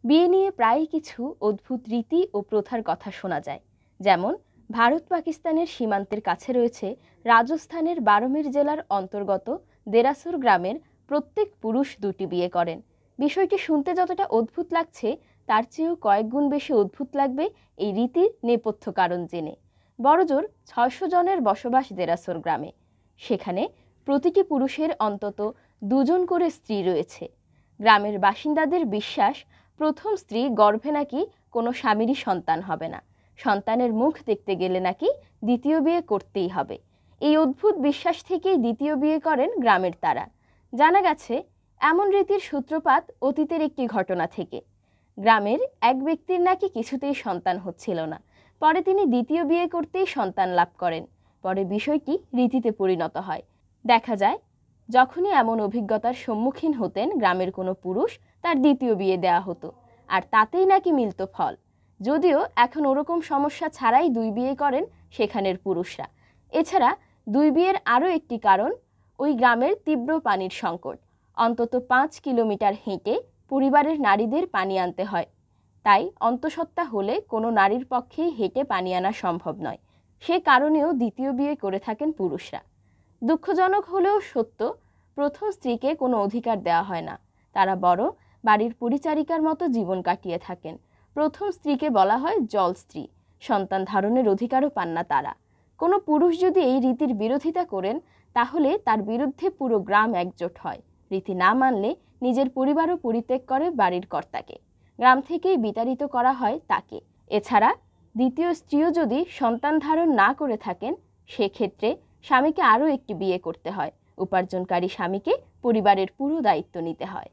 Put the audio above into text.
বিয়ে নিয়ে প্রায় কিছু অদ্ভুত রীতি ও প্রথার কথা শোনা যায়। যেমন ভারত পাকিস্তানের সীমান্তের কাছে রয়েছে রাজস্থানের বারমের জেলার অন্তর্গত দেরাসুর গ্রামের প্রত্যেক পুরুষ দুটি বিয়ে করেন। বিষয়টি শুনতে যতটা অদ্ভুত লাগছে তার চেয়েও কয়েক গুণ বেশি অদ্ভুত লাগবে এই রীতির নেপথ্য কারণ জেনে। বড়জোর ৬০০ জনের বসবাস দেরাসুর গ্রামে। সেখানে প্রতিটি পুরুষের অন্তত দুজন করে স্ত্রী রয়েছে। গ্রামের বাসিন্দাদের বিশ্বাস, প্রথম স্ত্রী গর্ভে নাকি কোনো স্বামীরই সন্তান হবে না, সন্তানের মুখ দেখতে গেলে নাকি দ্বিতীয় বিয়ে করতেই হবে। এই অদ্ভুত বিশ্বাস থেকেই দ্বিতীয় বিয়ে করেন গ্রামের তারা। জানা গেছে এমন রীতির সূত্রপাত অতীতের একটি ঘটনা থেকে। গ্রামের এক ব্যক্তির নাকি কিছুতেই সন্তান হচ্ছিল না, পরে তিনি দ্বিতীয় বিয়ে করতেই সন্তান লাভ করেন। পরে বিষয়টি রীতিতে পরিণত হয়। দেখা যায় যখনই এমন অভিজ্ঞতার সম্মুখীন হতেন গ্রামের কোনো পুরুষ, তার দ্বিতীয় বিয়ে দেয়া হতো, আর তাতেই নাকি মিলত ফল। যদিও এখন ওরকম সমস্যা ছাড়াই দুই বিয়ে করেন সেখানের পুরুষরা। এছাড়া দুই বিয়ের আরও একটি কারণ ওই গ্রামের তীব্র পানির সংকট। অন্তত ৫ কিলোমিটার হেঁটে পরিবারের নারীদের পানি আনতে হয়। তাই অন্তঃসত্ত্বা হলে কোনো নারীর পক্ষেই হেঁটে পানি আনা সম্ভব নয়। সে কারণেও দ্বিতীয় বিয়ে করে থাকেন পুরুষরা। দুঃখজনক হলেও সত্য, প্রথম স্ত্রীকে কোনো অধিকার দেওয়া হয় না। তারা বড় বাড়ির পরিচারিকার মতো জীবন কাটিয়ে থাকেন। প্রথম স্ত্রীকে বলা হয় জল স্ত্রী। সন্তান ধারণের অধিকারও পান না তারা। কোনো পুরুষ যদি এই রীতির বিরোধিতা করেন তাহলে তার বিরুদ্ধে পুরো গ্রাম একজোট হয়। রীতি না মানলে নিজের পরিবারও পরিত্যাগ করে বাড়ির কর্তাকে। গ্রাম থেকেই বিতাড়িত করা হয় তাকে। এছাড়া দ্বিতীয় স্ত্রীও যদি সন্তান ধারণ না করে থাকেন সেক্ষেত্রে স্বামীকে আরও একটি বিয়ে করতে হয়। উপার্জনকারী স্বামীকে পরিবারের পুরো দায়িত্ব নিতে হয়।